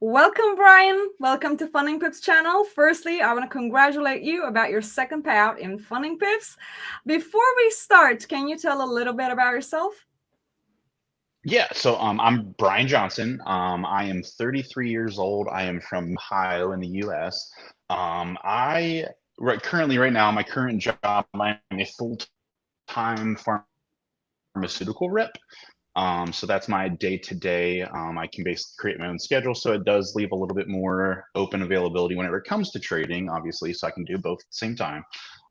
Welcome, Brian. Welcome to Funding Pips channel. Firstly, I want to congratulate you about your second payout in Funding Pips. Before we start, can you tell a little bit about yourself? Yeah, so I'm Brian Johnson. I am 33 years old. I am from Ohio in the U.S. I currently right now my current job I'm a full-time pharmaceutical rep. So that's my day to day. I can basically create my own schedule, so it does leave a little bit more open availability whenever it comes to trading, obviously, so I can do both at the same time.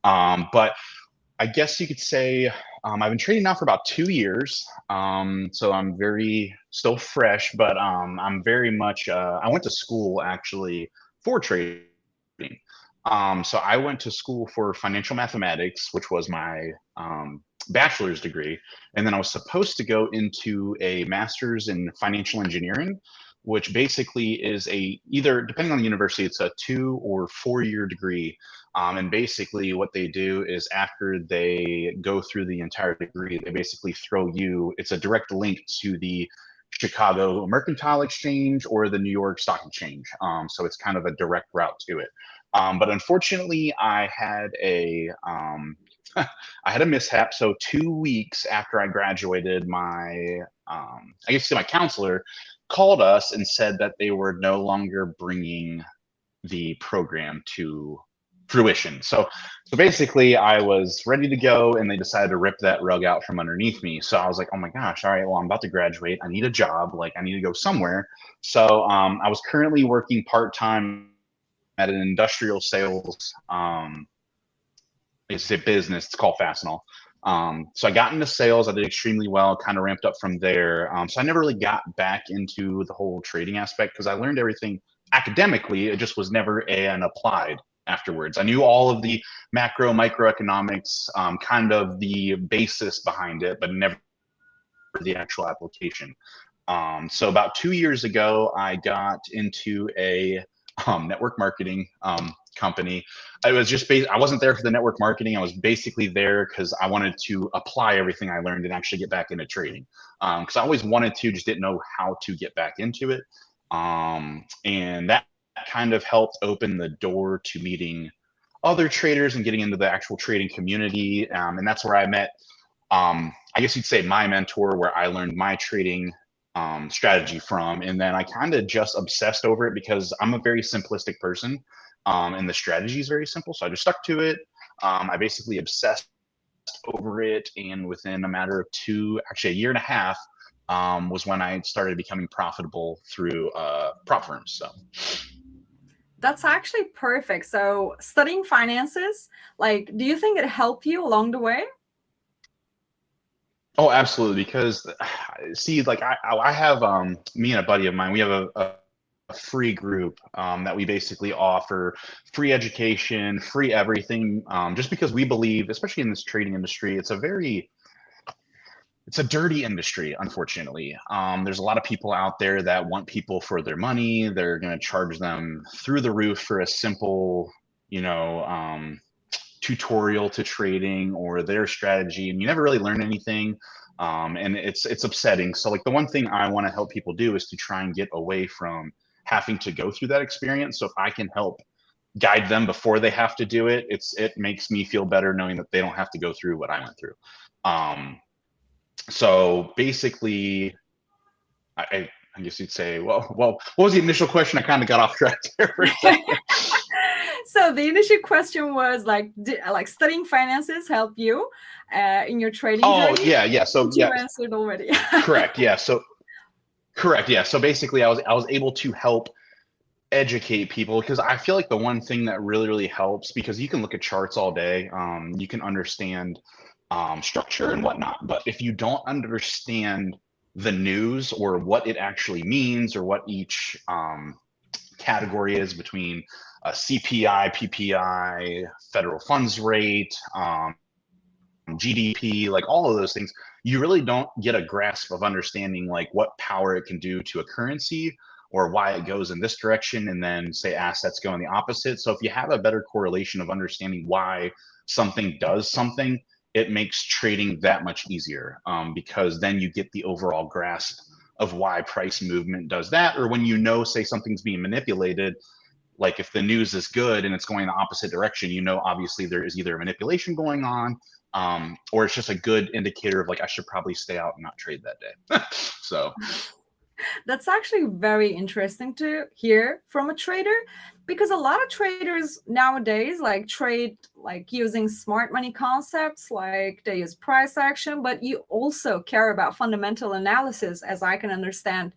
But I guess you could say I've been trading now for about 2 years. So I'm very still fresh, but I'm very much, I went to school actually for trading. So I went to school for financial mathematics, which was my bachelor's degree. And then I was supposed to go into a master's in financial engineering, which basically is either, depending on the university, it's a 2 or 4 year degree. And basically what they do is after they go through the entire degree, they basically throw you, it's a direct link to the Chicago Mercantile Exchange or the New York Stock Exchange. So it's kind of a direct route to it. But unfortunately, I had a I had a mishap. So 2 weeks after I graduated, I guess my counselor called us and said that they were no longer bringing the program to fruition. So basically, I was ready to go, and they decided to rip that rug out from underneath me. So I was like, oh my gosh, all right, well, I'm about to graduate. I need a job. Like, I need to go somewhere. So I was currently working part time at an industrial sales. It's a business. It's called Fastenal. So I got into sales. I did extremely well, kind of ramped up from there. So I never really got back into the whole trading aspect because I learned everything academically. It just was never an applied afterwards. I knew all of the macro, microeconomics, kind of the basis behind it, but never the actual application. So about 2 years ago, I got into a network marketing company. I was just I wasn't there for the network marketing. I was basically there because I wanted to apply everything I learned and actually get back into trading. Because I always wanted to, just didn't know how to get back into it. And that kind of helped open the door to meeting other traders and getting into the actual trading community. And that's where I met, I guess you'd say, my mentor, where I learned my trading strategy from. And then I kind of just obsessed over it because I'm a very simplistic person, and the strategy is very simple. So I just stuck to it. I basically obsessed over it. And within a matter of actually a year and a half, was when I started becoming profitable through prop firms. So. That's actually perfect. So, studying finances, do you think it helped you along the way? Oh, absolutely. Because see, like I have me and a buddy of mine, we have a free group that we basically offer free education, free everything, just because we believe, especially in this trading industry, it's a dirty industry, unfortunately. There's a lot of people out there that want people for their money. They're going to charge them through the roof for a simple, you know, tutorial to trading or their strategy, and you never really learn anything. And it's upsetting. So like the one thing I want to help people do is to try and get away from having to go through that experience. So if I can help guide them before they have to do it, it makes me feel better knowing that they don't have to go through what I went through. Um, so basically, I guess you'd say, well, what was the initial question? I kind of got off track there for a second. So the initial question was like studying finances help you in your trading Oh journey, yeah. So which you yeah, answered already. correct. Yeah. So correct. Yeah. So basically, I was able to help educate people because I feel like the one thing that really helps, because you can look at charts all day, you can understand structure and whatnot, but if you don't understand the news or what it actually means or what each category is between CPI, PPI, federal funds rate, GDP, like all of those things, you really don't get a grasp of understanding like what power it can do to a currency or why it goes in this direction and then say assets go in the opposite. So if you have a better correlation of understanding why something does something, it makes trading that much easier, because then you get the overall grasp of why price movement does that, or when say something's being manipulated. Like if the news is good and it's going the opposite direction, obviously there is either a manipulation going on, or it's just a good indicator of like, I should probably stay out and not trade that day. So That's actually very interesting to hear from a trader, because a lot of traders nowadays like trade like using smart money concepts, like they use price action, but you also care about fundamental analysis, as I can understand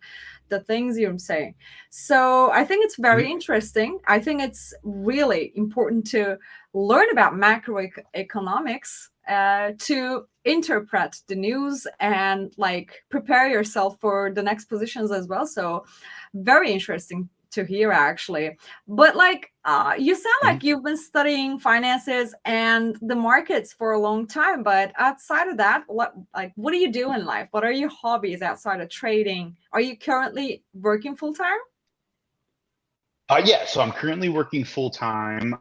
the things you're saying. So I think it's very interesting. I think it's really important to learn about macroeconomics to interpret the news and like prepare yourself for the next positions as well. So very interesting to hear, actually. But like you sound like you've been studying finances and the markets for a long time, but outside of that, what do you do in life? What are your hobbies outside of trading? Are you currently working full-time? Yeah, so I'm currently working full time.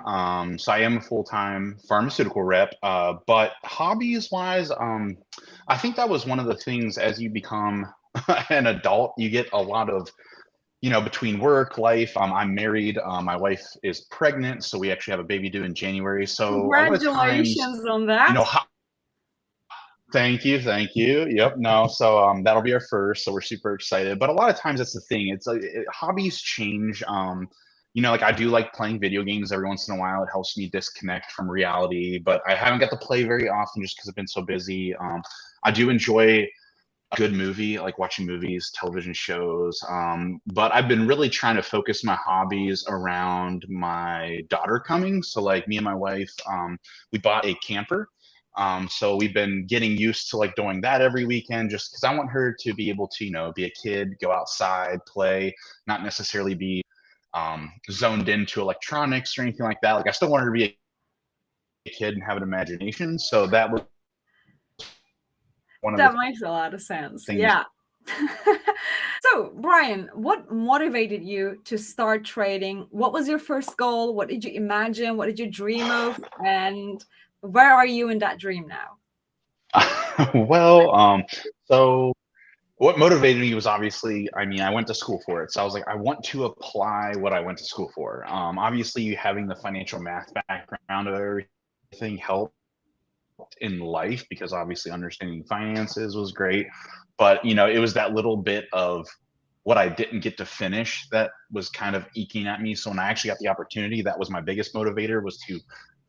So I am a full-time pharmaceutical rep, but hobbies wise, I think that was one of the things as you become an adult, you get a lot of, between work, life. I'm married. My wife is pregnant, so we actually have a baby due in January. So a lot of times, Congratulations on that. thank you, thank you. Yep, no, so that'll be our first, so we're super excited. But a lot of times that's the thing. It's like hobbies change. Like I do like playing video games every once in a while. It helps me disconnect from reality, but I haven't got to play very often just because I've been so busy. I do enjoy a good movie, like watching movies, television shows. But I've been really trying to focus my hobbies around my daughter coming. So like me and my wife, we bought a camper. So we've been getting used to like doing that every weekend just because I want her to be able to, be a kid, go outside, play, not necessarily be zoned into electronics or anything like that. Like I still want her to be a kid and have an imagination. So that was one of That the makes a lot of sense. things. Yeah. So, Bryan, what motivated you to start trading? What was your first goal? What did you imagine? What did you dream of? And where are you in that dream now? Well, so what motivated me was obviously, I went to school for it. So I was like, I want to apply what I went to school for. Obviously, having the financial math background of everything helped in life because obviously understanding finances was great. But, it was that little bit of what I didn't get to finish that was kind of eking at me. So when I actually got the opportunity, that was my biggest motivator, was to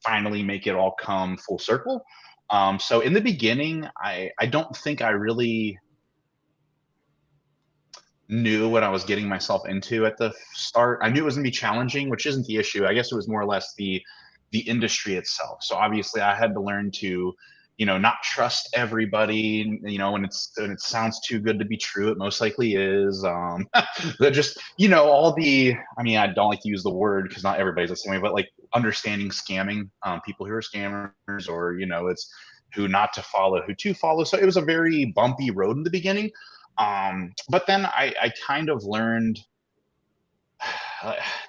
finally make it all come full circle. So in the beginning, I don't think I really knew what I was getting myself into at the start. I knew it was gonna be challenging, which isn't the issue. I guess it was more or less the industry itself. So obviously I had to learn to, not trust everybody, when it sounds too good to be true, it most likely is. But just, all I don't like to use the word because not everybody's the same way, but like understanding scamming, people who are scammers, or, it's who not to follow, who to follow. So it was a very bumpy road in the beginning. But then I kind of learned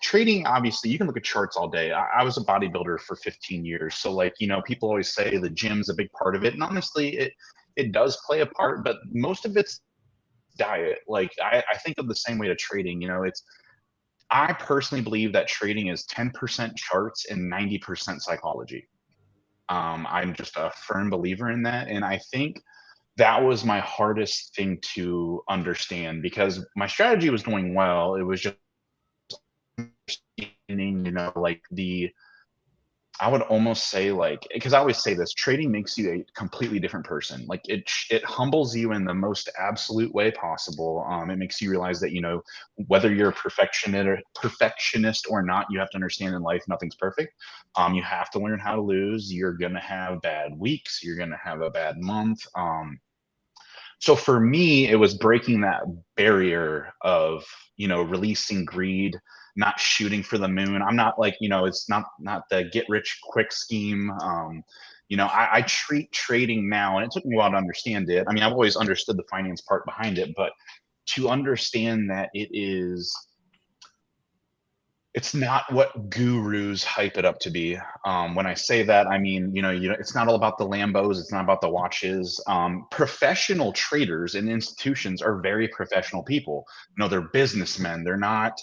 trading. Obviously, you can look at charts all day. I was a bodybuilder for 15 years. So like, people always say the gym's a big part of it. And honestly, it does play a part, but most of it's diet. Like I think of the same way to trading, I personally believe that trading is 10% charts and 90% psychology. I'm just a firm believer in that. And I think that was my hardest thing to understand because my strategy was going well. It was just understanding, like I would almost say like, because I always say this, trading makes you a completely different person. Like it humbles you in the most absolute way possible. It makes you realize that, whether you're a perfectionist or not, you have to understand in life, nothing's perfect. You have to learn how to lose. You're going to have bad weeks. You're going to have a bad month. So for me, it was breaking that barrier of, releasing greed, not shooting for the moon. I'm not like, it's not the get rich quick scheme. I treat trading now, and it took me a while to understand it. I've always understood the finance part behind it, but to understand that it is It's not what gurus hype it up to be. When I say that, I mean, it's not all about the Lambos. It's not about the watches. Professional traders and institutions are very professional people. They're businessmen. They're not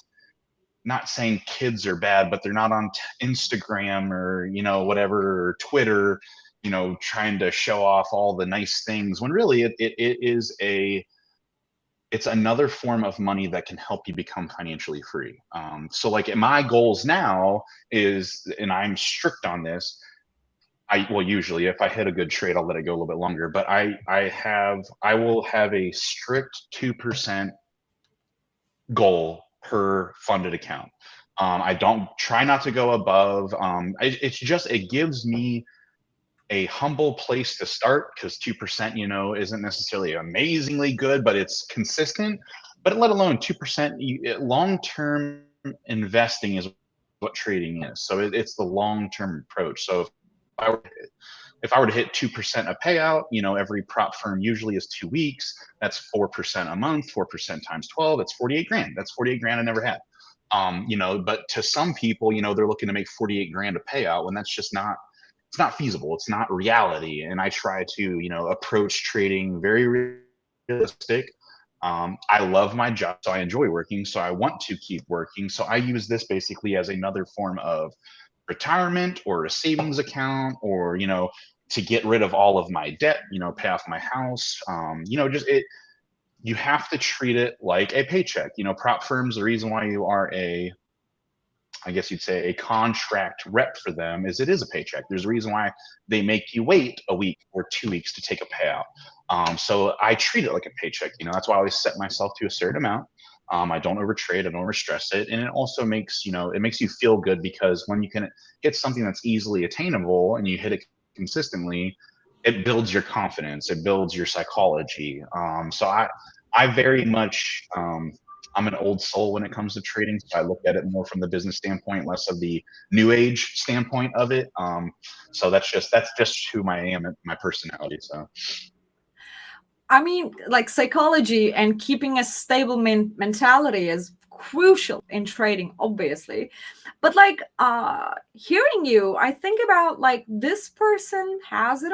saying kids are bad, but they're not on Instagram or, whatever, or Twitter, trying to show off all the nice things when really it's another form of money that can help you become financially free. So like my goals now is, and I'm strict on this. Well, usually if I hit a good trade, I'll let it go a little bit longer, but I will have a strict 2% goal per funded account. I don't try not to go above. It gives me a humble place to start because 2%, isn't necessarily amazingly good, but it's consistent. But let alone 2%, long-term investing is what trading is. So it's the long-term approach. So I were if I were to hit 2% a payout, every prop firm usually is 2 weeks. That's 4% a month. 4% times 12. That's 48 grand. That's 48 grand I never had. But to some people, they're looking to make 48 grand a payout when that's just not. It's not feasible. It's not reality. And I try to, approach trading very realistic. I love my job, so I enjoy working. So I want to keep working. So I use this basically as another form of retirement or a savings account, or to get rid of all of my debt, pay off my house. Just it. You have to treat it like a paycheck. Prop firms. The reason why you are I guess you'd say a contract rep for them is it is a paycheck. There's a reason why they make you wait a week or 2 weeks to take a payout. So I treat it like a paycheck. That's why I always set myself to a certain amount. I don't overtrade. I don't overstress it, and it also makes it makes you feel good because when you can hit something that's easily attainable and you hit it consistently, it builds your confidence. It builds your psychology. So I very much I'm an old soul when it comes to trading, so I look at it more from the business standpoint, less of the new age standpoint of it. So that's who I am, my personality. So I mean, like psychology and keeping a stable mentality is crucial in trading, obviously. But like hearing you, I think about like this person has it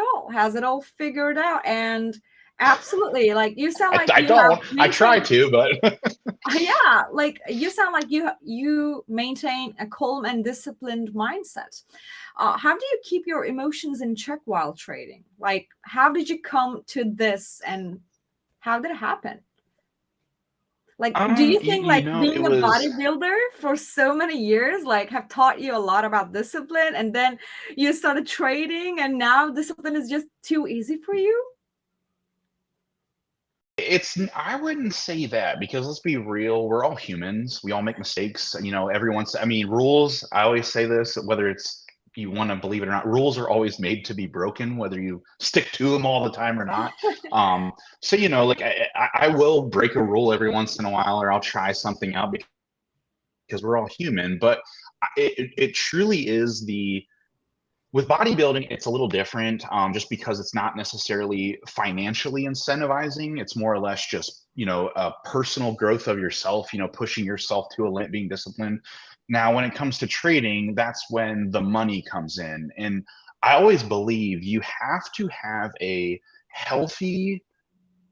all figured out. And absolutely, like you sound like I you have don't. I try maintained. to, but Yeah, like you sound like you maintain a calm and disciplined mindset. How do you keep your emotions in check while trading? Like, how did you come to this, and how did it happen? Like, do you think like it being a was. bodybuilder for so many years like have taught you a lot about discipline, and then you started trading, and now discipline is just too easy for you? I wouldn't say that because let's be real, we're all humans. We all make mistakes. Rules, I always say this, whether it's you want to believe it or not, rules are always made to be broken, whether you stick to them all the time or not. So, like I will break a rule every once in a while, or I'll try something out because we're all human. But it truly is with bodybuilding, it's a little different, just because it's not necessarily financially incentivizing. It's more or less just a personal growth of yourself. Pushing yourself to a limit, being disciplined. Now, when it comes to trading, that's when the money comes in, and I always believe you have to have a healthy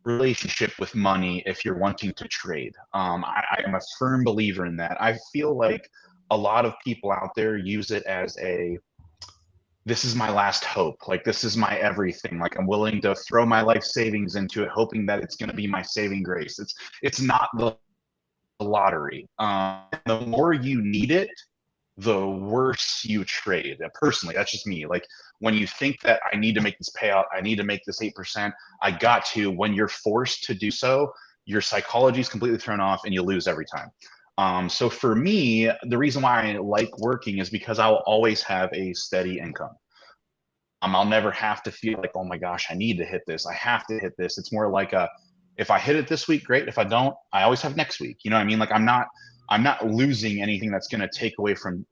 relationship with money if you're wanting to trade. I am a firm believer in that. I feel like a lot of people out there use it as this is my last hope. Like, this is my everything. Like, I'm willing to throw my life savings into it, hoping that it's going to be my saving grace. It's not the lottery. The more you need it, the worse you trade. Personally, that's just me. Like, when you think that I need to make this payout, I need to make this 8%, I got to. When you're forced to do so, your psychology is completely thrown off, and you lose every time. So for me, the reason why I like working is because I'll always have a steady income. I'll never have to feel like, oh my gosh, I need to hit this. I have to hit this. It's more like if I hit it this week, great. If I don't, I always have next week. You know what I mean? Like, I'm not losing anything that's going to take away from,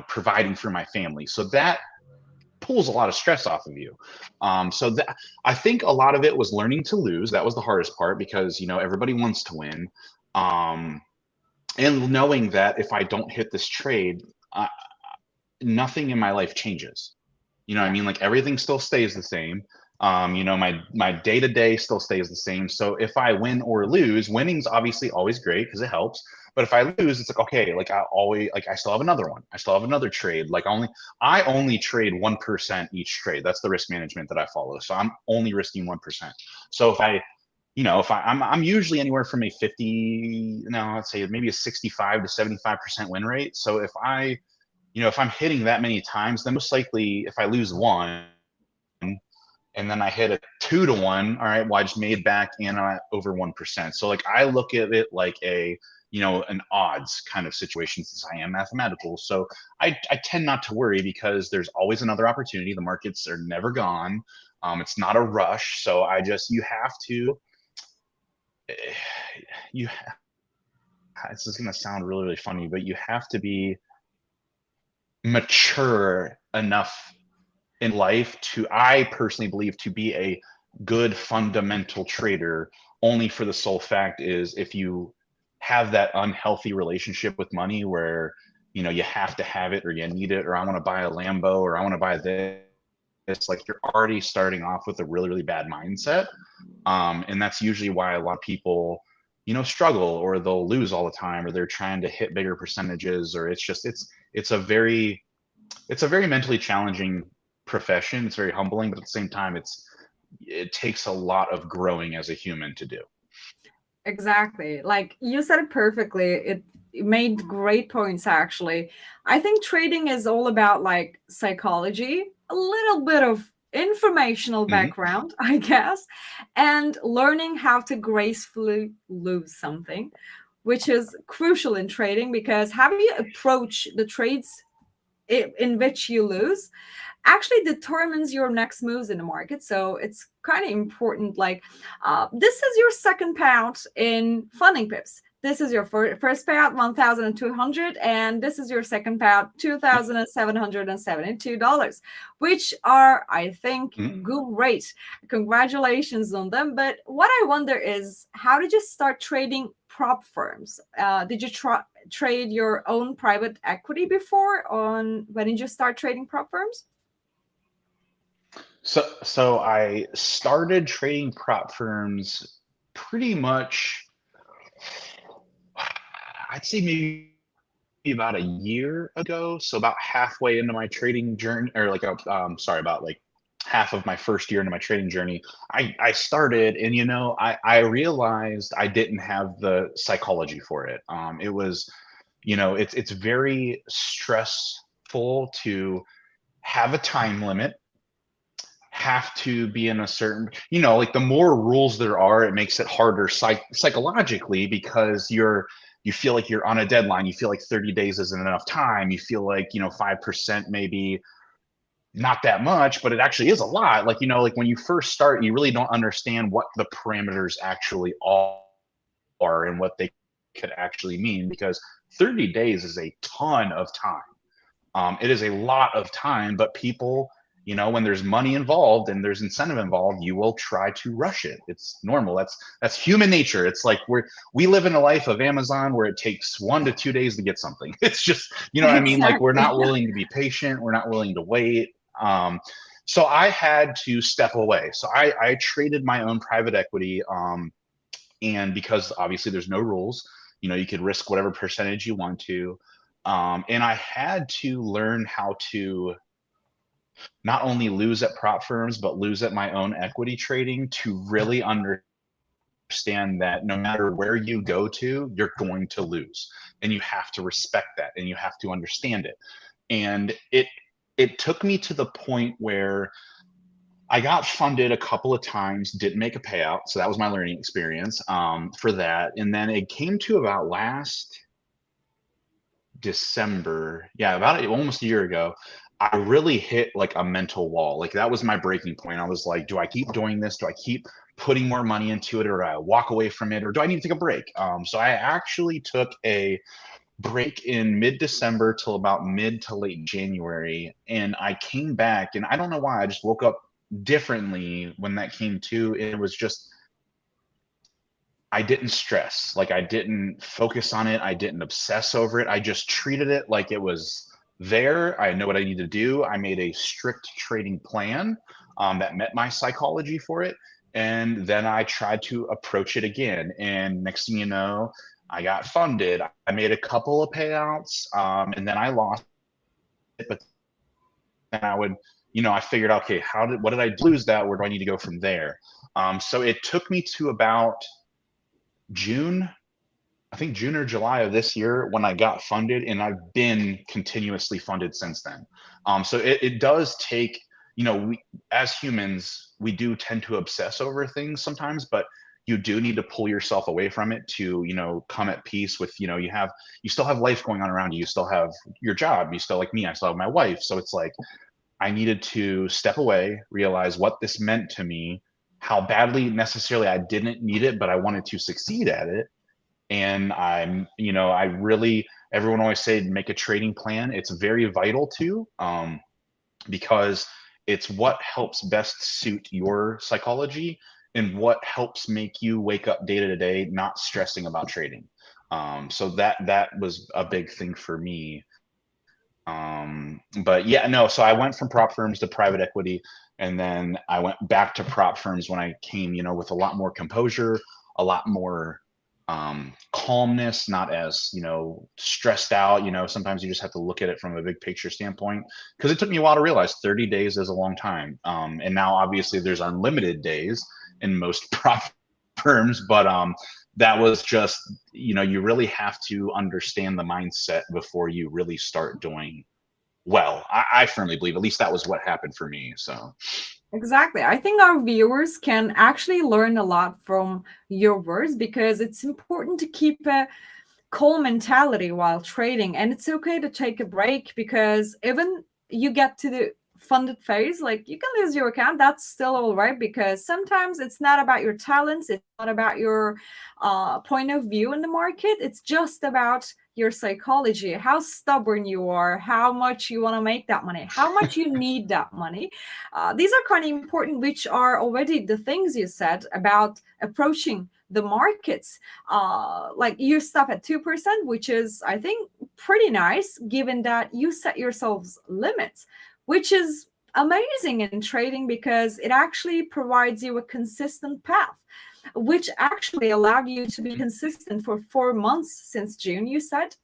providing for my family. So that pulls a lot of stress off of you. So that, I think a lot of it was learning to lose. That was the hardest part because, everybody wants to win. and knowing that if I don't hit this trade, nothing in my life changes. You know what I Yeah. mean? Like everything still stays the same. You know, my day to day still stays the same. So if I win or lose, winning's obviously always great because it helps. But if I lose, it's like, okay, like I always, like I still have another one. I still have another trade. Like I only trade 1% each trade. That's the risk management that I follow. So I'm only risking 1%. So if I, you know, if I'm usually anywhere from a 50, no, let's say maybe a 65 to 75% win rate. So if I, you know, if I'm hitting that many times, then most likely if I lose one and then I hit a 2 to 1, all right, well, I just made back in over 1%. So like I look at it like a, you know, an odds kind of situation since I am mathematical. So I tend not to worry because there's always another opportunity. The markets are never gone. It's not a rush. So you have to, you, this is going to sound really, really funny, but you have to be mature enough in life to, I personally believe, to be a good fundamental trader. Only for the sole fact is if you have that unhealthy relationship with money where, you know, you have to have it or you need it, or I want to buy a Lambo or I want to buy this, it's like you're already starting off with a really, really bad mindset. And that's usually why a lot of people, you know, struggle, or they'll lose all the time, or they're trying to hit bigger percentages, or it's a very, it's a very mentally challenging profession. It's very humbling, but at the same time, it takes a lot of growing as a human to do. Exactly. Like you said it perfectly. It made great points actually. I think trading is all about like psychology, a little bit of informational Mhm. background, I guess, and learning how to gracefully lose something, which is crucial in trading because how you approach the trades in which you lose actually determines your next moves in the market. So it's kind of important. Like, this is your second payout in funding pips. This is your first payout, 1,200, and this is your second payout, $2,772, which are, I think, Mhm. great. Congratulations on them. But what I wonder is, how did you start trading prop firms? Did you trade your own private equity before? On when did you start trading prop firms? So I started trading prop firms pretty much, I'd say maybe about a year ago. So about halfway into my trading journey, or like sorry, about like half of my first year into my trading journey, I started, and you know, I realized I didn't have the psychology for it. It was, you know, it's very stressful to have a time limit, have to be in a certain, you know, like the more rules there are, it makes it harder psychologically because you feel like you're on a deadline. You feel like 30 days isn't enough time. You feel like, you know, 5% maybe not that much, but it actually is a lot. Like, you know, like when you first start, you really don't understand what the parameters actually are and what they could actually mean, because 30 days is a ton of time. It is a lot of time, but people, you know, when there's money involved and there's incentive involved, you will try to rush it. It's normal. That's human nature. It's like we live in a life of Amazon where it takes 1 to 2 days to get something. It's just, you know what I mean? Like we're Exactly. not willing to be patient. We're not willing to wait. So I had to step away. So I traded my own private equity. And because obviously there's no rules, you know, you could risk whatever percentage you want to. And I had to learn how to not only lose at prop firms, but lose at my own equity trading to really understand that no matter where you go to, you're going to lose. And you have to respect that and you have to understand it. And it took me to the point where I got funded a couple of times, didn't make a payout. So that was my learning experience for that. And then it came to about last December, yeah, about almost a year ago, I really hit like a mental wall. Like that was my breaking point. I was like, do I keep doing this? Do I keep putting more money into it, or do I walk away from it, or do I need to take a break? So I actually took a break in mid-December till about mid to late January, and I came back, and I don't know why, I just woke up differently when that came to. It was just I didn't stress. Like, I didn't focus on it. I didn't obsess over it. I just treated it like it was there. I know what I need to do. I made a strict trading plan that met my psychology for it. And then I tried to approach it again. And next thing you know, I got funded. I made a couple of payouts, and then I lost it. But then I would, I figured, okay, what did I lose that? Where do I need to go from there? So it took me to about June, I think June or July of this year when I got funded, and I've been continuously funded since then. So it does take, we as humans, we do tend to obsess over things sometimes, but you do need to pull yourself away from it to, come at peace with, you still have life going on around you. You still have your job. You still, like me, I still have my wife. So it's like, I needed to step away, realize what this meant to me, how badly necessarily I didn't need it, but I wanted to succeed at it. And I really, everyone always say make a trading plan. It's very vital to, because it's what helps best suit your psychology and what helps make you wake up day to day, not stressing about trading. So that was a big thing for me. But yeah, no, so I went from prop firms to private equity, and then I went back to prop firms when I came, with a lot more composure, a lot more calmness, not as, stressed out. Sometimes you just have to look at it from a big picture standpoint, because it took me a while to realize 30 days is a long time. And now obviously there's unlimited days in most prop firms, but that was just, you really have to understand the mindset before you really start doing well. I firmly believe, at least that was what happened for me. So Exactly. I think our viewers can actually learn a lot from your words, because it's important to keep a calm mentality while trading. And it's okay to take a break, because even you get to the funded phase, like you can lose your account. That's still all right, because sometimes it's not about your talents. It's not about your point of view in the market. It's just about your psychology, how stubborn you are, how much you want to make that money, how much you need that money. These are kind of important, which are already the things you said about approaching the markets. Like you stop at 2%, which is, I think, pretty nice, given that you set yourselves limits, which is amazing in trading, because it actually provides you a consistent path, which actually allowed you to be consistent for 4 months since June, you said,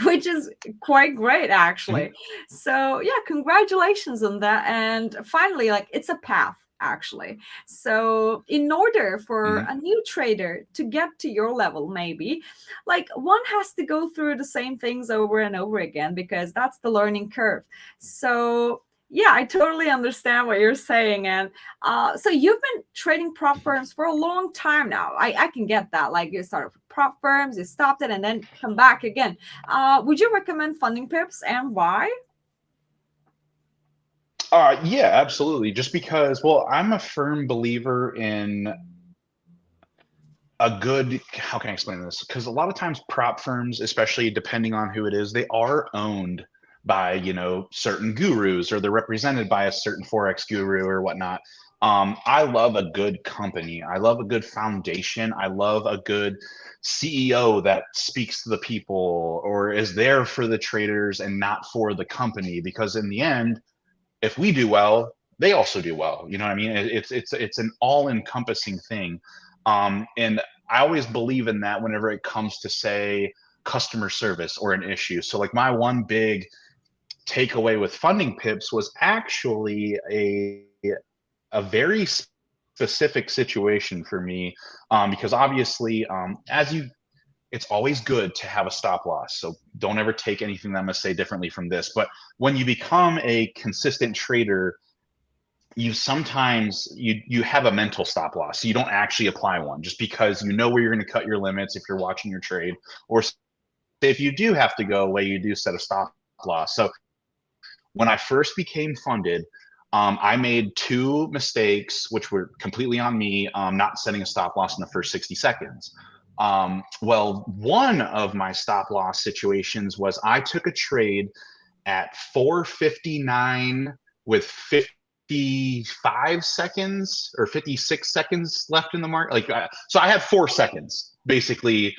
which is quite great, actually. So yeah, congratulations on that. And finally, like, it's a path, actually. So in order for Mhm. a new trader to get to your level, maybe, like, one has to go through the same things over and over again, because that's the learning curve. So yeah, I totally understand what you're saying. And so you've been trading prop firms for a long time now. I can get that. Like, you started with prop firms, you stopped it, and then come back again. Would you recommend funding pips, and why? Yeah, absolutely. Just because, well, I'm a firm believer in a good, how can I explain this? Because a lot of times prop firms, especially depending on who it is, they are owned by, certain gurus, or they're represented by a certain Forex guru or whatnot. I love a good company. I love a good foundation. I love a good CEO that speaks to the people or is there for the traders and not for the company. Because in the end, if we do well, they also do well. You know what I mean? It's an all encompassing thing. And I always believe in that whenever it comes to, say, customer service or an issue. So like my one big takeaway with funding pips was actually a very specific situation for me, because obviously, it's always good to have a stop loss. So don't ever take anything that I'm going to say differently from this. But when you become a consistent trader, you have a mental stop loss. So you don't actually apply one just because you know where you're going to cut your limits if you're watching your trade. Or if you do have to go away, you do set a stop loss. So when I first became funded, I made two mistakes, which were completely on me, not setting a stop loss in the first 60 seconds. Well, one of my stop loss situations was I took a trade at 459 with 50 55 seconds or 56 seconds left in the market. Like, so I had 4 seconds basically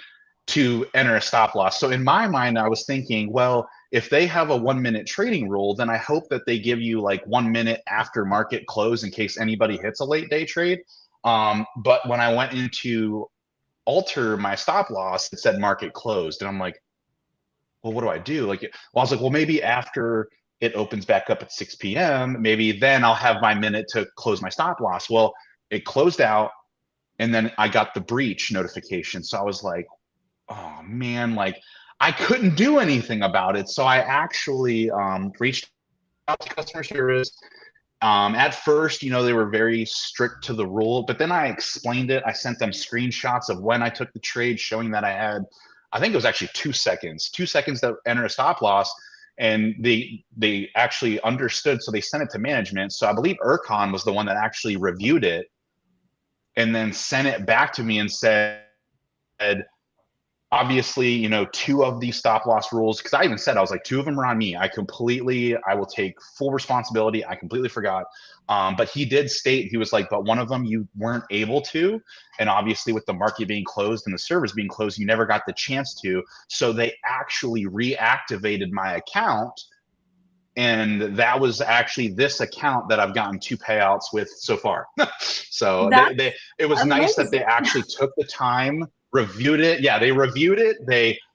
to enter a stop loss. So in my mind, I was thinking, well, if they have a 1 minute trading rule, then I hope that they give you like 1 minute after market close in case anybody hits a late day trade. But when I went into alter my stop loss, it said market closed. And I'm like, well, what do I do? Like, well, I was like, well, maybe after it opens back up at 6 p.m., maybe then I'll have my minute to close my stop loss. Well, it closed out and then I got the breach notification. So I was like, oh man, like I couldn't do anything about it. So I actually reached out to customer service. At first, you know, they were very strict to the rule, but then I explained it. I sent them screenshots of when I took the trade, showing that I had, I think it was actually 2 seconds to enter a stop loss. And they actually understood. So they sent it to management. So I believe Ercon was the one that actually reviewed it and then sent it back to me and said, obviously, you know, 2 of these stop loss rules, because I even said, I was like, 2 of them are on me. I will take full responsibility. I completely forgot. But he did state, he was like, but 1 of them you weren't able to. And obviously with the market being closed and the servers being closed, you never got the chance to. So they actually reactivated my account. And that was actually this account that I've gotten 2 payouts with so far. So it was nice that they actually took the time, reviewed it. Yeah, they reviewed it.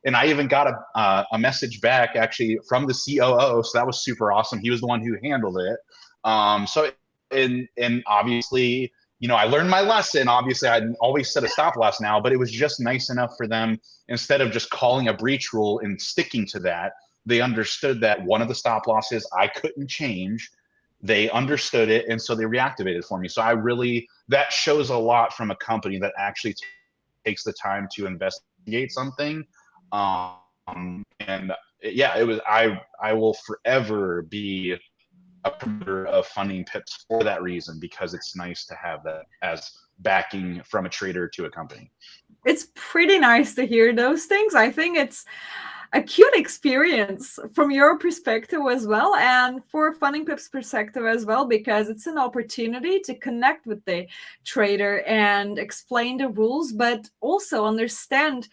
And I even got a message back actually from the COO. So that was super awesome. He was the one who handled it. And obviously, you know, I learned my lesson. Obviously, I'd always set a stop loss now, but it was just nice enough for them, instead of just calling a breach rule and sticking to that, they understood that one of the stop losses I couldn't change. They understood it, and so they reactivated for me. So that shows a lot from a company that actually takes the time to investigate something. And yeah, I will forever be a promoter of funding pips for that reason, because it's nice to have that as backing from a trader to a company. It's pretty nice to hear those things. I think it's a cute experience from your perspective as well, and for Funding Pip's perspective as well, because it's an opportunity to connect with the trader and explain the rules, but also understand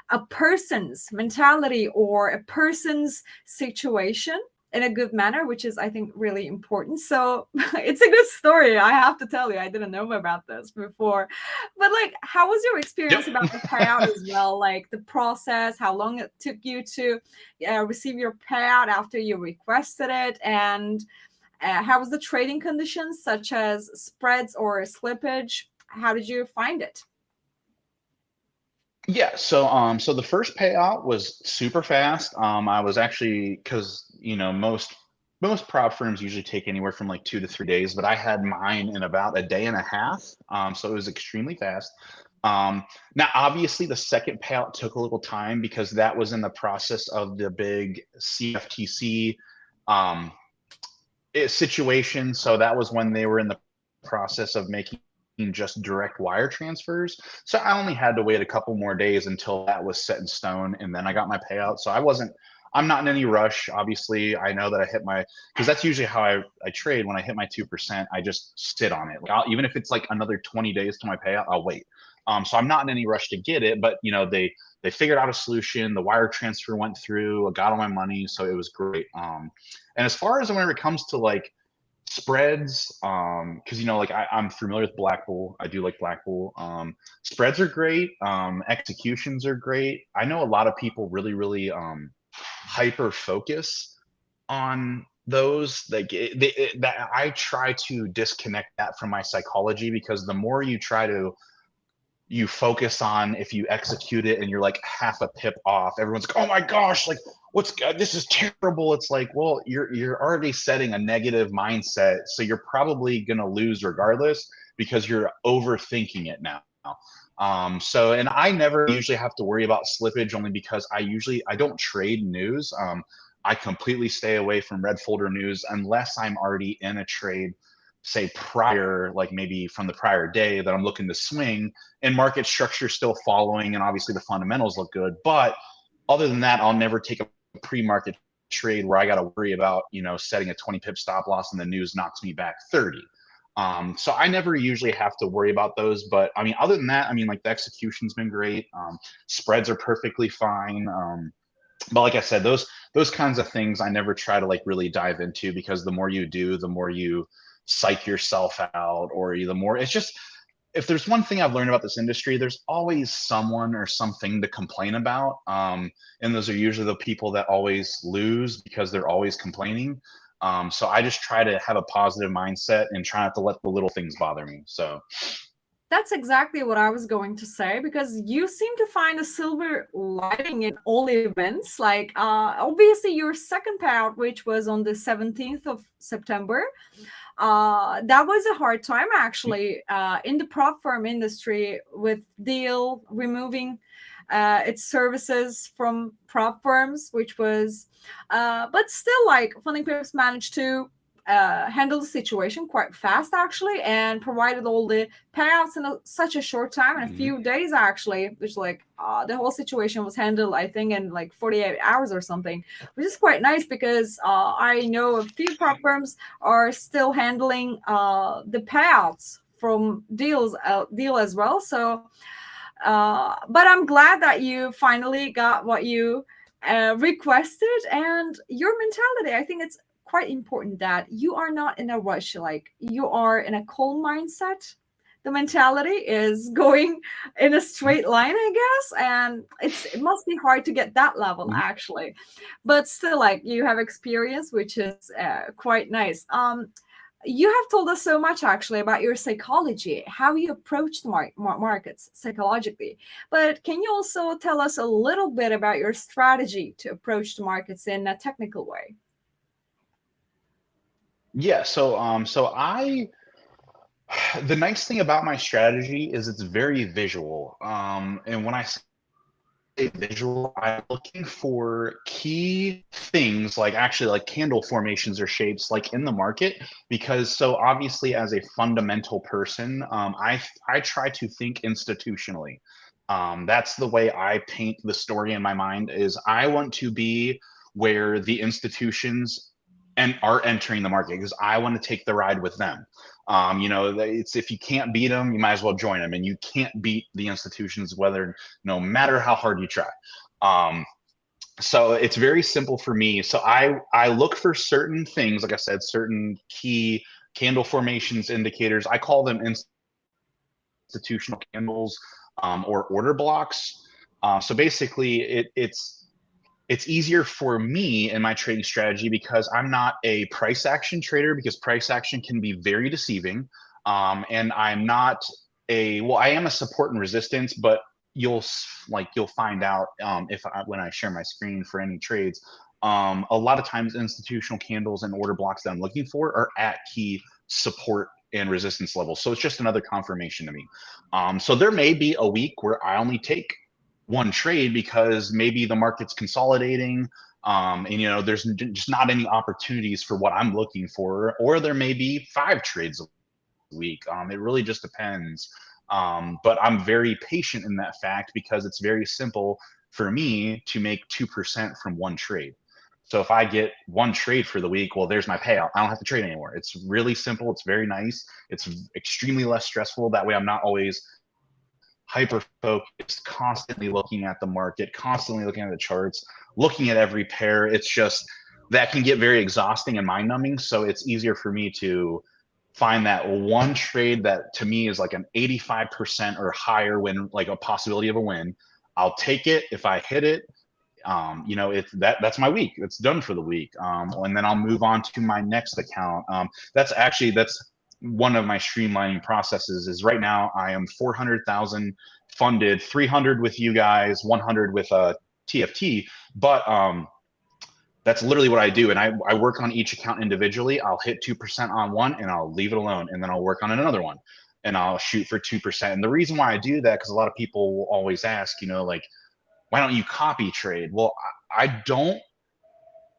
a person's mentality or a person's situation in a good manner, which is, I think, really important. So it's a good story. I have to tell you, I didn't know about this before. But like, how was your experience about the payout as well? Like the process, how long it took you to receive your payout after you requested it, and how was the trading conditions, such as spreads or slippage? How did you find it? Yeah, so the first payout was super fast. I was actually, because you know most prop firms usually take anywhere from like 2 to 3 days, but I had mine in about a day and a half. So it was extremely fast. Now obviously the second payout took a little time because that was in the process of the big CFTC situation. So that was when they were in the process of making just direct wire transfers. So I only had to wait a couple more days until that was set in stone, and then I got my payout. So I'm not in any rush. Obviously, I know that I hit because that's usually how I trade. When I hit my 2%, I just sit on it. Like even if it's like another 20 days to my payout, I'll wait. So I'm not in any rush to get it, but you know, they figured out a solution. The wire transfer went through, I got all my money. So it was great. And as far as when it comes to like spreads, because you know, like I'm familiar with Blackpool. I do like Blackpool. Spreads are great. Executions are great. I know a lot of people really hyper focus on those. Like that I try to disconnect that from my psychology, because the more you focus on if you execute it and you're like half a pip off, everyone's like, oh my gosh, like this is terrible. It's like, well, you're already setting a negative mindset, so you're probably gonna lose regardless because you're overthinking it now. So, and I never usually have to worry about slippage, only because I don't trade news. I completely stay away from red folder news unless I'm already in a trade, say prior, like maybe from the prior day that I'm looking to swing, and market structure still following, and obviously the fundamentals look good. But other than that, I'll never take a pre-market trade where I got to worry about, setting a 20 pip stop loss and the news knocks me back 30. So I never usually have to worry about those. But I mean, other than that, I mean, like the execution's been great. Spreads are perfectly fine. But like I said, those kinds of things I never try to like really dive into, because the more you do, the more you psych yourself out, or the more it's just, if there's one thing I've learned about this industry, there's always someone or something to complain about. And those are usually the people that always lose because they're always complaining. So I just try to have a positive mindset and try not to let the little things bother me. So That's exactly what I was going to say, because you seem to find a silver lining in all events. Like, obviously, your second payout, which was on the 17th of September, that was a hard time actually in the prop firm industry, with Deal removing its services from prop firms, which was, but still, like, Funding Pips managed to handle the situation quite fast actually, and provided all the payouts in such a short time, in a few days actually, which like the whole situation was handled, I think, in like 48 hours or something, which is quite nice, because I know a few prop firms are still handling the payouts from deal as well. So but I'm glad that you finally got what you requested. And your mentality, I think it's quite important that you are not in a rush, like you are in a calm mindset. The mentality is going in a straight line, I guess, and it must be hard to get that level actually, but still, like, you have experience, which is quite nice. You have told us so much actually about your psychology, how you approach the markets psychologically. But can you also tell us a little bit about your strategy to approach the markets in a technical way? yeah, so the nice thing about my strategy is it's very visual. And when I say visual, I'm looking for key things, like actually like candle formations or shapes like in the market, because so obviously as a fundamental person, I try to think institutionally. That's the way I paint the story in my mind, is I want to be where the institutions and are entering the market, because I want to take the ride with them. It's, if you can't beat them, you might as well join them, and you can't beat the institutions, whether, no matter how hard you try. So it's very simple for me. So I look for certain things, like I said, certain key candle formations, indicators. I call them institutional candles, or order blocks. So basically, it's easier for me in my trading strategy, because I'm not a price action trader, because price action can be very deceiving. And I'm not well, I am a support and resistance, but you'll find out when I share my screen for any trades. A lot of times institutional candles and order blocks that I'm looking for are at key support and resistance levels. So it's just another confirmation to me. So there may be a week where I only take one trade, because maybe the market's consolidating, and there's just not any opportunities for what I'm looking for, or there may be 5 trades a week. It really just depends. But I'm very patient in that fact, because it's very simple for me to make 2% from one trade. So if I get one trade for the week, well, there's my payout. I don't have to trade anymore. It's really simple. It's very nice. It's extremely less stressful. That way I'm not always hyper focused, constantly looking at the market, constantly looking at the charts, looking at every pair. It's just, that can get very exhausting and mind numbing. So it's easier for me to find that one trade that to me is like an 85% or higher win, like a possibility of a win. I'll take it if I hit it. That's my week. It's done for the week. And then I'll move on to my next account. That's one of my streamlining processes. Is right now I am 400,000 funded, 300 with you guys, 100 with TFT. But that's literally what I do. And I work on each account individually. I'll hit 2% on one and I'll leave it alone. And then I'll work on another one and I'll shoot for 2%. And the reason why I do that, because a lot of people will always ask, like, why don't you copy trade? Well, I don't.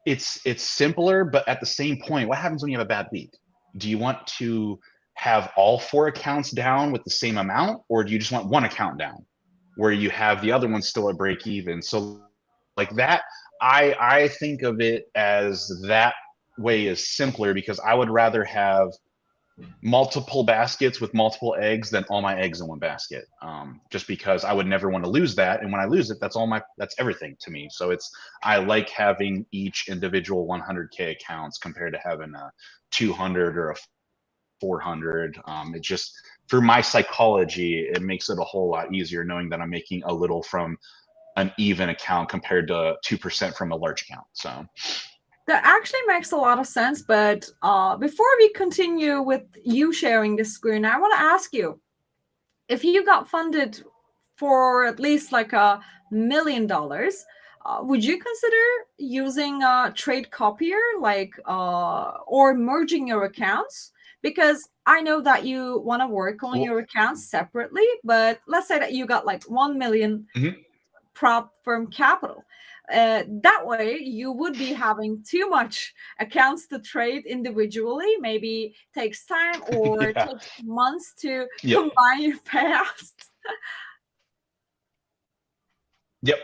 It's simpler, but at the same point, what happens when you have a bad week? Do you want to have all 4 accounts down with the same amount, or do you just want one account down where you have the other one still at break even? So like that, I think of it as that way is simpler, because I would rather have multiple baskets with multiple eggs than all my eggs in one basket. Just because I would never want to lose that, and when I lose it, that's everything to me. So I like having each individual 100K accounts compared to having a 200 or a 400. It just, for my psychology, it makes it a whole lot easier knowing that I'm making a little from an even account compared to 2% from a large account. So that actually makes a lot of sense. But before we continue with you sharing the screen, I want to ask you, if you got funded for at least like $1 million, would you consider using trade copier, like or merging your accounts? Because I know that you want to work on your accounts separately, but let's say that you got like 1 million prop firm capital. That way you would be having too much accounts to trade individually. Maybe takes time or takes months to combine your payouts. Yep.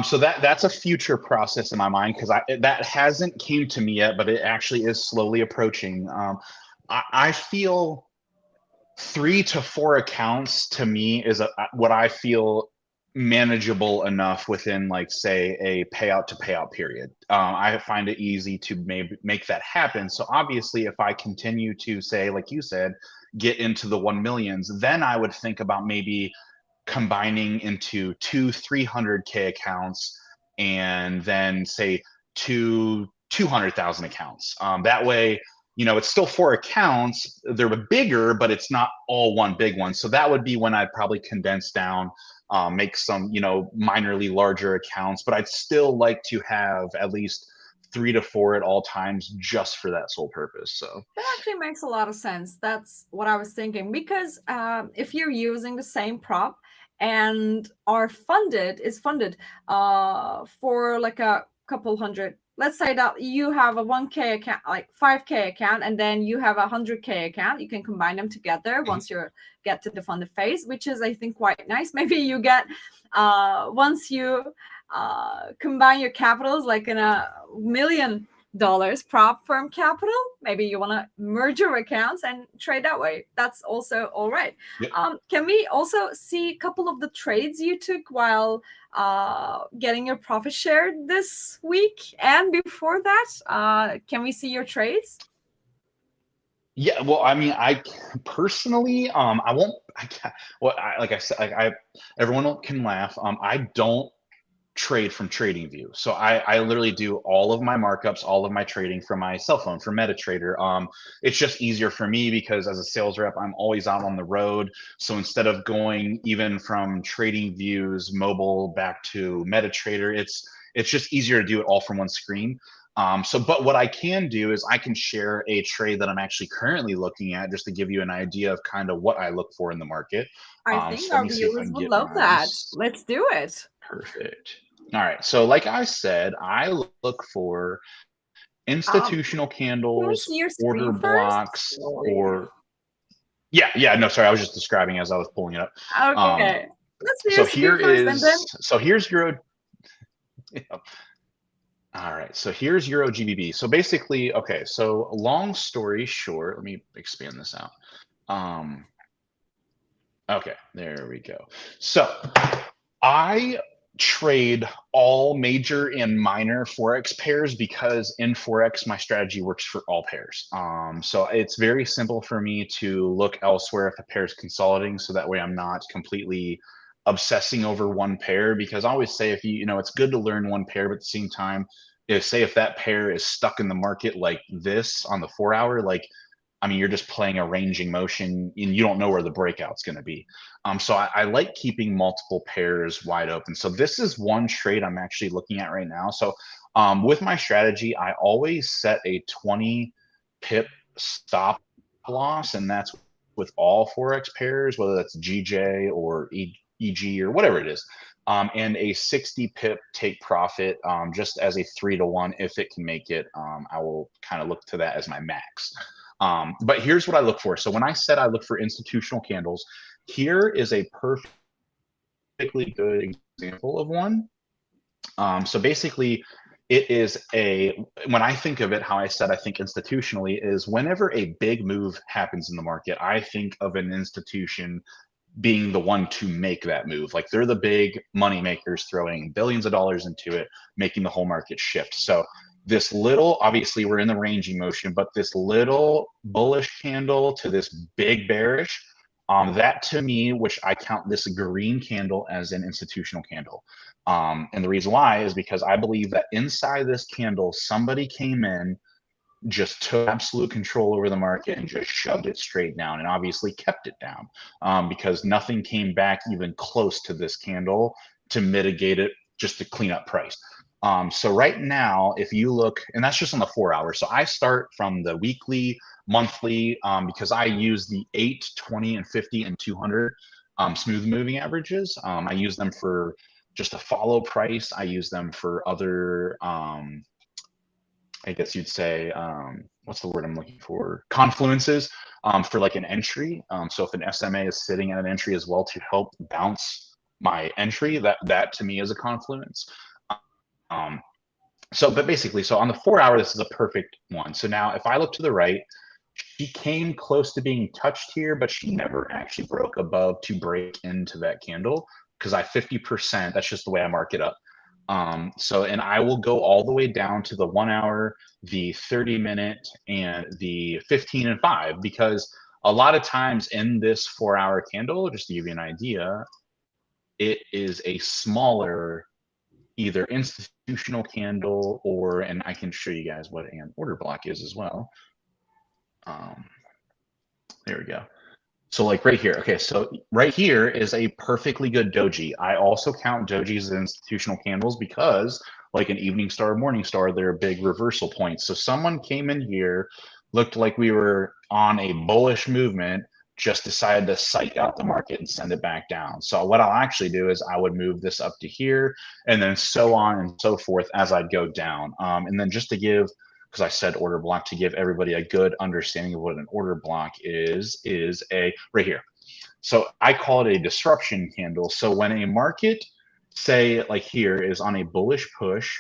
So that's a future process in my mind, because that hasn't came to me yet, but it actually is slowly approaching. I feel 3 to 4 accounts to me is what I feel manageable enough within, like, say, a payout to payout period. I find it easy to maybe make that happen. So obviously, if I continue to, say, like you said, get into the 1 millions, then I would think about maybe combining into 200-300K accounts, and then say 200,000 accounts. That way, it's still 4 accounts. They're bigger, but it's not all one big one. So that would be when I'd probably condense down, make some, minorly larger accounts, but I'd still like to have at least 3 to 4 at all times, just for that sole purpose. So that actually makes a lot of sense. That's what I was thinking, because if you're using the same prop and is funded for like a couple hundred, let's say that you have a 1K account, like 5K account, and then you have a 100K account, you can combine them together once you get to the funded phase, which is, I think, quite nice. Maybe you get once you combine your capitals, like in $1 million prop firm capital, maybe you want to merge your accounts and trade that way. That's also all right. Can we also see a couple of the trades you took while getting your profit share this week? And before that, can we see your trades? Yeah, well, I mean, I personally, I won't. Like I said, everyone can laugh. I don't trade from TradingView. So I literally do all of my markups, all of my trading from my cell phone, from MetaTrader. It's just easier for me because as a sales rep, I'm always out on the road. So instead of going even from TradingView's mobile back to MetaTrader, it's just easier to do it all from one screen. But what I can do is I can share a trade that I'm actually currently looking at, just to give you an idea of kind of what I look for in the market. I think our viewers would love that. Let's do it. Perfect. All right. So like I said, I look for institutional candles, order blocks, or no, sorry, I was just describing as I was pulling it up. Okay. Let's see your screen first, and then here's Euro. All right, so here's Euro GBP. So basically, okay, so long story short, let me expand this out. Okay, there we go. So I trade all major and minor Forex pairs because in Forex, my strategy works for all pairs. So it's very simple for me to look elsewhere if a pair is consolidating, so that way I'm not completely obsessing over one pair, because I always say, if it's good to learn one pair, but at the same time, if that pair is stuck in the market like this on the 4 hour, you're just playing a ranging motion and you don't know where the breakout's going to be. So I like keeping multiple pairs wide open. So this is one trade I'm actually looking at right now. So with my strategy, I always set a 20 pip stop loss, and that's with all Forex pairs, whether that's GJ or EG or whatever it is. And a 60 pip take profit, just as a 3-to-1 if it can make it. I will kind of look to that as my max. But here's what I look for. So when I said I look for institutional candles, here is a perfectly good example of one. So basically, it is when I think of it, how I said I think institutionally is whenever a big move happens in the market, I think of an institution being the one to make that move. Like they're the big money makers throwing billions of dollars into it, making the whole market shift. So this little, obviously we're in the ranging motion, but this little bullish candle to this big bearish, that to me, which I count this green candle as an institutional candle. And the reason why is because I believe that inside this candle, somebody came in, just took absolute control over the market and just shoved it straight down, and obviously kept it down, because nothing came back even close to this candle to mitigate it, just to clean up price. So right now, if you look, and that's just on the 4 hours. So I start from the weekly, monthly, because I use the 8, 20, and 50 and 200 smooth moving averages. I use them for just a follow price. I use them for other, I guess you'd say, what's the word I'm looking for? Confluences, for like an entry. So if an SMA is sitting at an entry as well to help bounce my entry, that to me is a confluence. But basically, so on the 4 hour, this is a perfect one. So now if I look to the right, she came close to being touched here, but she never actually broke above to break into that candle, because I 50%, that's just the way I mark it up. And I will go all the way down to the 1 hour, the 30-minute, and the 15 and 5, because a lot of times in this 4 hour candle, just to give you an idea, it is a smaller, either institutional candle or, and I can show you guys what an order block is as well. There we go. So like right here, okay, so right here is a perfectly good doji. I also count dojis as institutional candles because like an evening star, morning star, they're big reversal points. So someone came in here, looked like we were on a bullish movement, just decided to psych out the market and send it back down. So what I'll actually do is I would move this up to here, and then so on and so forth as I'd go down. And then just to give, because I said order block, to give everybody a good understanding of what an order block is a, right here. So I call it a disruption candle. So when a market, say like here, is on a bullish push,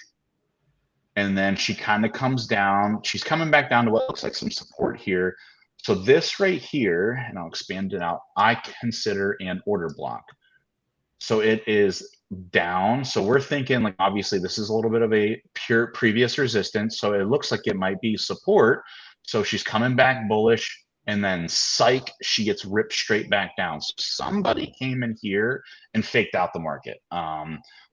and then she kind of comes down, she's coming back down to what looks like some support here. So this right here, and I'll expand it out, I consider an order block. So it is down. So we're thinking like, obviously this is a little bit of a pure previous resistance. So it looks like it might be support. So she's coming back bullish, and then psych, she gets ripped straight back down. So somebody came in here and faked out the market.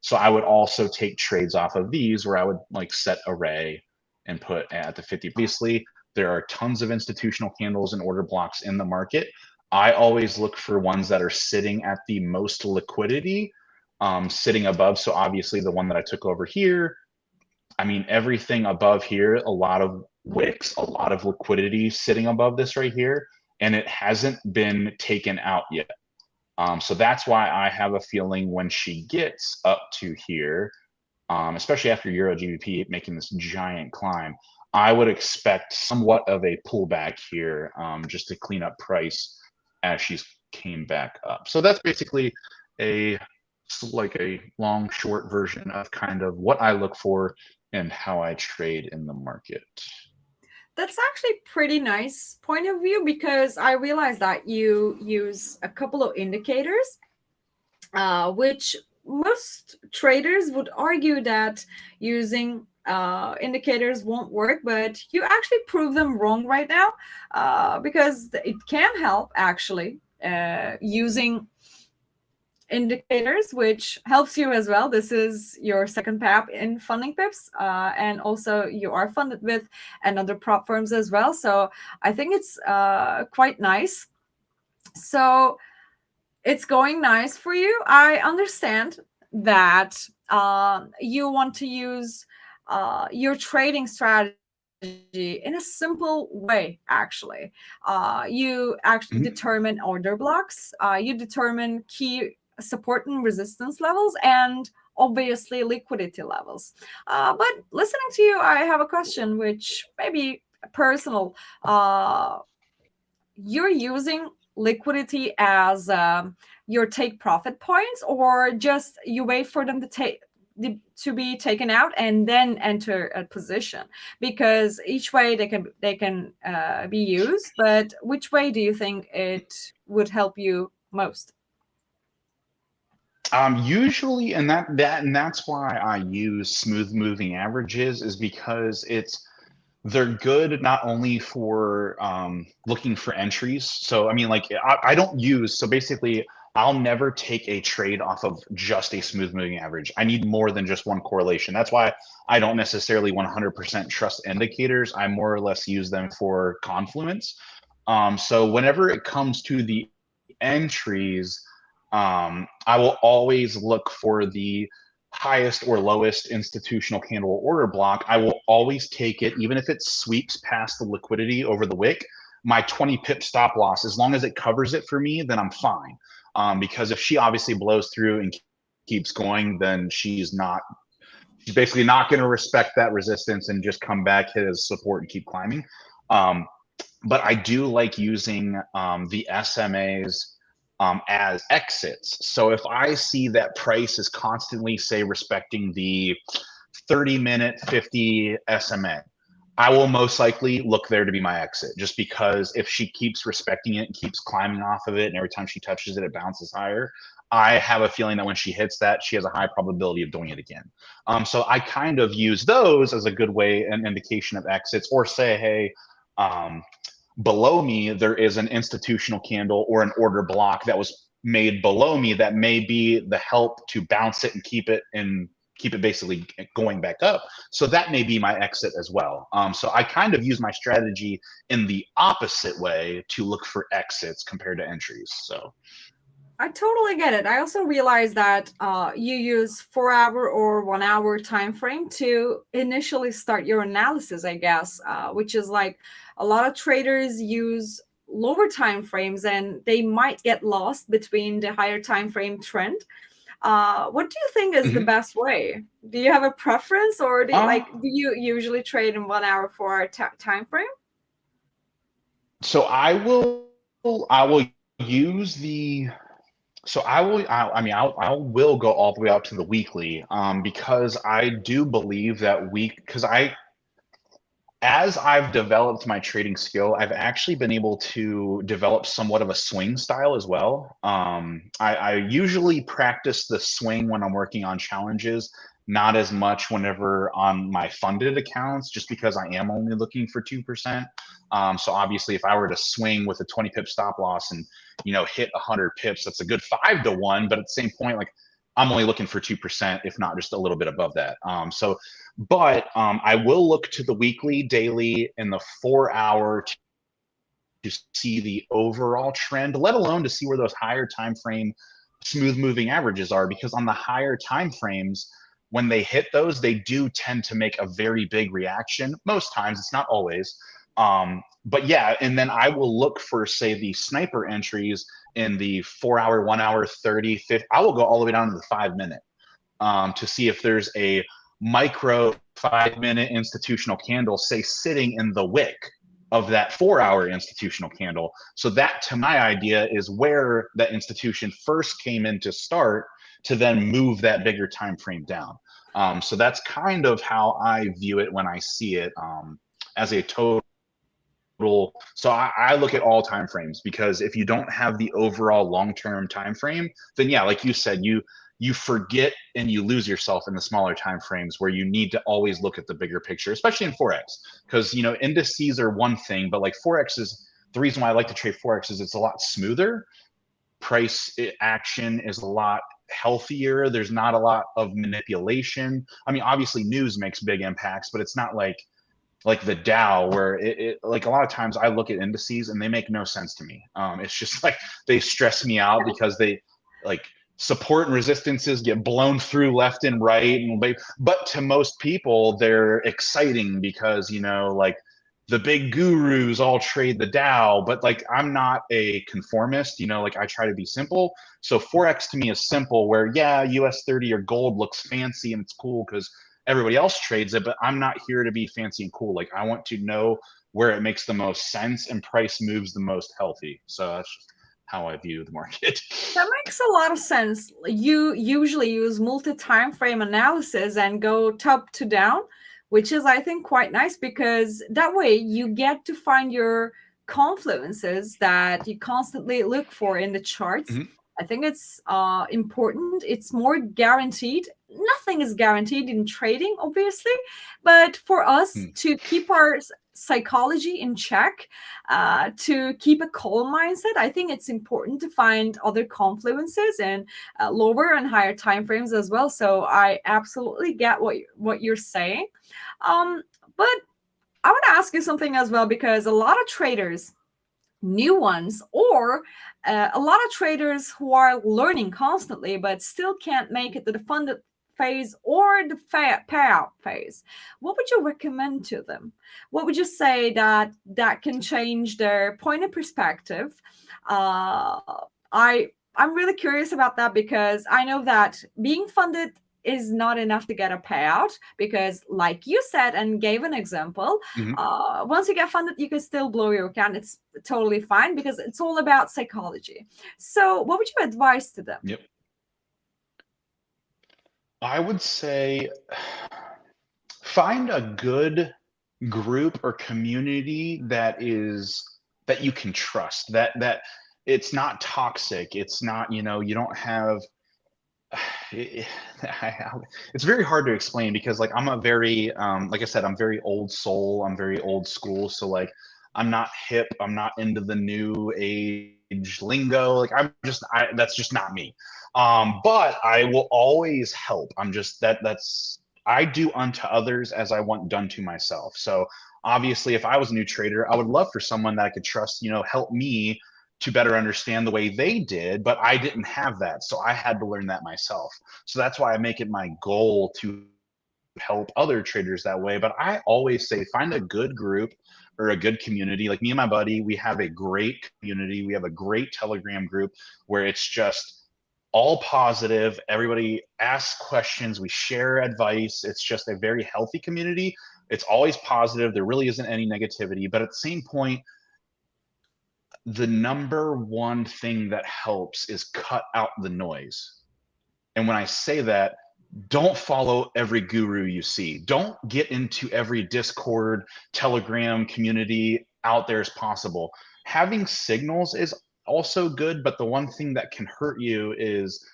So I would also take trades off of these where I would like set array and put at the 50. Obviously, there are tons of institutional candles and order blocks in the market. I always look for ones that are sitting at the most liquidity, sitting above. So obviously the one that I took over here, I mean, everything above here, a lot of wicks, a lot of liquidity sitting above this right here, and it hasn't been taken out yet. So that's why I have a feeling when she gets up to here, especially after Euro GBP making this giant climb, I would expect somewhat of a pullback here, just to clean up price as she's came back up. So that's basically like a long, short version of kind of what I look for and how I trade in the market. That's actually pretty nice point of view, because I realized that you use a couple of indicators, which most traders would argue that using indicators won't work, but you actually prove them wrong right now, because it can help actually, using indicators, which helps you as well. This is your second pap in funding pips, and also you are funded with another prop firms as well. So I think it's quite nice. So it's going nice for you. I understand that you want to use your trading strategy in a simple way. Actually, you actually determine order blocks, you determine key support and resistance levels, and obviously liquidity levels. But listening to you, I have a question which may be personal. You're using liquidity as your take profit points, or just you wait for them to take to be taken out and then enter a position, because each way they can be used. But which way do you think it would help you most? Usually, and that's why I use smooth moving averages, is because they're good not only for looking for entries. So I mean, like I don't use, so basically I'll never take a trade off of just a smooth moving average. I need more than just one correlation. That's why I don't necessarily 100% trust indicators. I more or less use them for confluence. So whenever it comes to the entries, I will always look for the highest or lowest institutional candle order block. I will always take it, even if it sweeps past the liquidity over the wick. My 20 pip stop loss, as long as it covers it for me, then I'm fine. Because if she obviously blows through and keeps going, then she's basically not going to respect that resistance and just come back, hit as support, and keep climbing. But I do like using the SMAs as exits. So if I see that price is constantly, say, respecting the 30-minute 50 SMA, I will most likely look there to be my exit, just because if she keeps respecting it and keeps climbing off of it, and every time she touches it, it bounces higher, I have a feeling that when she hits that, she has a high probability of doing it again. So I kind of use those as a good way, an indication of exits, or say, hey, below me, there is an institutional candle or an order block that was made below me that may be the help to bounce it and keep it basically going back up. So that may be my exit as well. So I kind of use my strategy in the opposite way to look for exits compared to entries. So I totally get it. I also realize that you use 4 hour or 1 hour time frame to initially start your analysis, I guess, which is like a lot of traders use lower time frames and they might get lost between the higher time frame trend. What do you think is the best way? Do you have a preference, or do you usually trade in 1 hour, 4 hour time frame? So I will use the. So I will go all the way out to the weekly, because I do believe that as I've developed my trading skill, I've actually been able to develop somewhat of a swing style as well. I usually practice the swing when I'm working on challenges, not as much whenever on my funded accounts, just because I am only looking for 2%. So obviously, if I were to swing with a 20 pip stop loss and hit 100 pips, that's a good 5-1. But at the same point, like, I'm only looking for 2%, if not just a little bit above that. But I will look to the weekly, daily, and the 4 hour to see the overall trend, let alone to see where those higher time frame smooth moving averages are. Because on the higher time frames, when they hit those, they do tend to make a very big reaction. Most times, it's not always. But yeah, and then I will look for, say, the sniper entries in the 4 hour, 1 hour, 30, 50. I will go all the way down to the 5-minute to see if there's a micro 5-minute institutional candle, say, sitting in the wick of that 4 hour institutional candle. So that, to my idea, is where that institution first came in to start, to then move that bigger time frame down. So that's kind of how I view it when I see it, as a total. So I look at all time frames, because if you don't have the overall long-term time frame, then yeah, like you said, you forget and you lose yourself in the smaller time frames, where you need to always look at the bigger picture, especially in Forex. Because indices are one thing, but like Forex is the reason why I like to trade Forex is it's a lot smoother. Price action is a lot healthier. There's not a lot of manipulation. I mean, obviously news makes big impacts, but it's not like the Dow, where it like a lot of times I look at indices and they make no sense to me. It's just like they stress me out, because they like support and resistances get blown through left and right. But to most people, they're exciting because, like, the big gurus all trade the Dow, but like, I'm not a conformist, like, I try to be simple. So Forex to me is simple, where yeah, US 30 or gold looks fancy and it's cool because everybody else trades it, but I'm not here to be fancy and cool. Like, I want to know where it makes the most sense and price moves the most healthy. So how I view the market. That makes a lot of sense. You usually use multi-time frame analysis and go top to down, which is, I think, quite nice because that way you get to find your confluences that you constantly look for in the charts. Mhm. I think it's important. It's more guaranteed. Nothing is guaranteed in trading, obviously, but for us Hmm. to keep our psychology in check, to keep a calm mindset, I think it's important to find other confluences and lower and higher time frames as well. So I absolutely get what you're saying. But I want to ask you something as well, because a lot of traders, new ones, or a lot of traders who are learning constantly but still can't make it to the funded phase or the payout phase, what would you recommend to them? What would you say that can change their point of perspective? uh, I'm really curious about that, because I know that being funded is not enough to get a payout, because like you said and gave an example, Mhm. once you get funded you can still blow your account. It's totally fine, because it's all about psychology. So what would you advise to them? Yep. I would say find a good group or community that you can trust, that it's not toxic, it's not, you don't have it, it's very hard to explain because like I'm a very like I said, I'm very old soul, I'm very old school, so like I'm not hip, I'm not into the new age lingo, like that's just not me. But I will always help. I'm just that's I do unto others as I want done to myself. So obviously if I was a new trader, I would love for someone that I could trust, help me to better understand the way they did, but I didn't have that. So I had to learn that myself. So that's why I make it my goal to help other traders that way. But I always say find a good group or a good community. Like me and my buddy, we have a great community. We have a great Telegram group where it's just all positive. Everybody asks questions. We share advice. It's just a very healthy community. It's always positive. There really isn't any negativity. But at the same point, the number one thing that helps is cut out the noise. And when I say that, don't follow every guru you see. Don't get into every Discord, Telegram community out there as possible. Having signals is also good, but the one thing that can hurt you is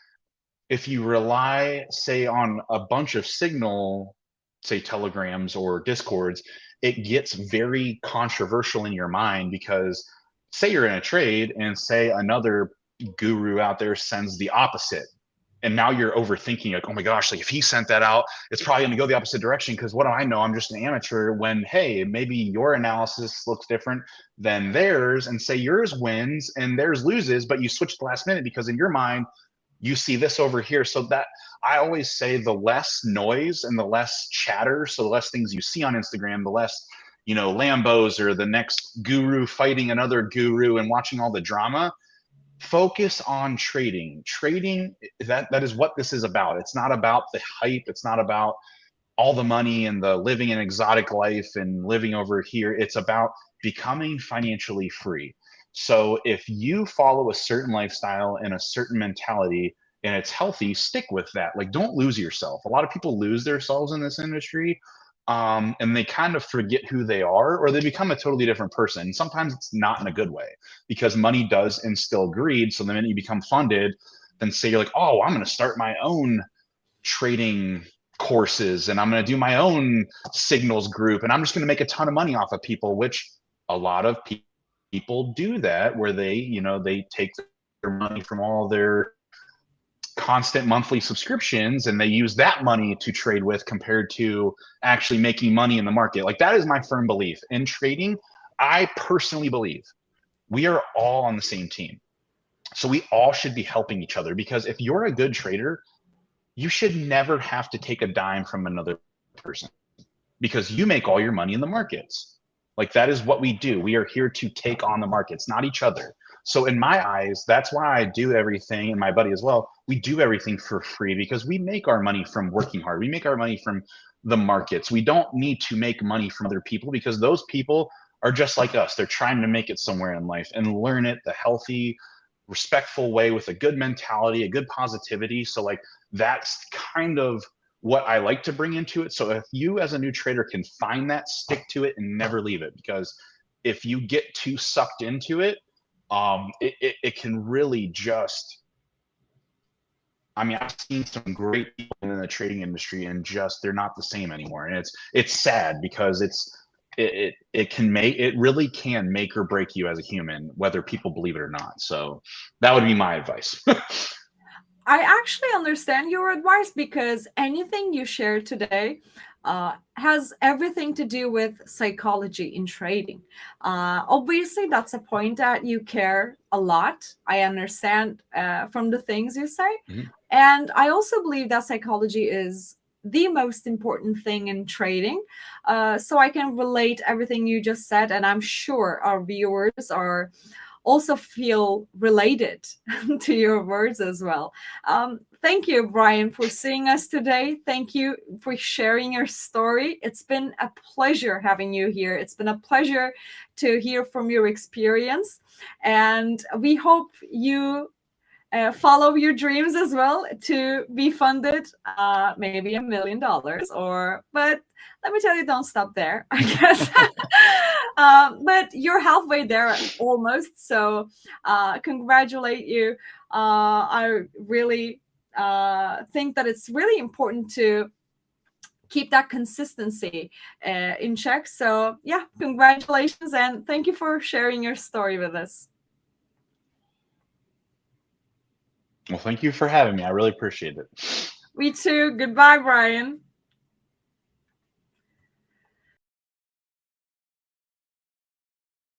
if you rely, say, on a bunch of signal, say Telegrams or Discords, it gets very controversial in your mind because say you're in a trade and say another guru out there sends the opposite, and now you're overthinking like, oh my gosh, like if he sent that out, it's probably going to go the opposite direction because what do I know, I'm just an amateur. When hey, maybe your analysis looks different than theirs, and say yours wins and theirs loses, but you switched the last minute because in your mind you see this over here. So that I always say the less noise and the less chatter, so the less things you see on Instagram, the less Lambos or the next guru fighting another guru and watching all the drama. Focus on trading. That is what this is about. It's not about the hype, it's not about all the money and the living an exotic life and living over here. It's about becoming financially free. So if you follow a certain lifestyle and a certain mentality and it's healthy, stick with that. Like, don't lose yourself. A lot of people lose themselves in this industry, and they kind of forget who they are, or they become a totally different person. And sometimes it's not in a good way because money does instill greed. So the minute you become funded, then say you're like, oh, I'm going to start my own trading courses and I'm going to do my own signals group and I'm just going to make a ton of money off of people, which a lot of people do that, where they take their money from all their constant monthly subscriptions and they use that money to trade with compared to actually making money in the market. Like, that is my firm belief in trading. I personally believe we are all on the same team. So we all should be helping each other, because if you're a good trader, you should never have to take a dime from another person because you make all your money in the markets. Like, that is what we do. We are here to take on the markets, not each other. So in my eyes, that's why I do everything, and my buddy as well, we do everything for free because we make our money from working hard. We make our money from the markets. We don't need to make money from other people because those people are just like us. They're trying to make it somewhere in life and learn it the healthy, respectful way with a good mentality, a good positivity. So like that's kind of what I like to bring into it. So if you as a new trader can find that, stick to it and never leave it, because if you get too sucked into it, it can really just, I mean, I've seen some great people in the trading industry and just they're not the same anymore. And it's sad because it really can make or break you as a human, whether people believe it or not. So that would be my advice. I actually understand your advice because anything you share today has everything to do with psychology in trading. Obviously, that's a point that you care a lot. I understand from the things you say. Mhm. And I also believe that psychology is the most important thing in trading. So I can relate everything you just said. And I'm sure our viewers are also feel related to your words as well. Thank you, Bryan, for seeing us today. Thank you for sharing your story. It's been a pleasure having you here. It's been a pleasure to hear from your experience. And we hope you follow your dreams as well to be funded maybe $1 million or, but let me tell you, don't stop there, I guess. But you're halfway there almost, so congratulate you. I really think that it's really important to keep that consistency in check. So yeah, congratulations and thank you for sharing your story with us. Well, thank you for having me. I really appreciate it. Me too. Goodbye, Bryan.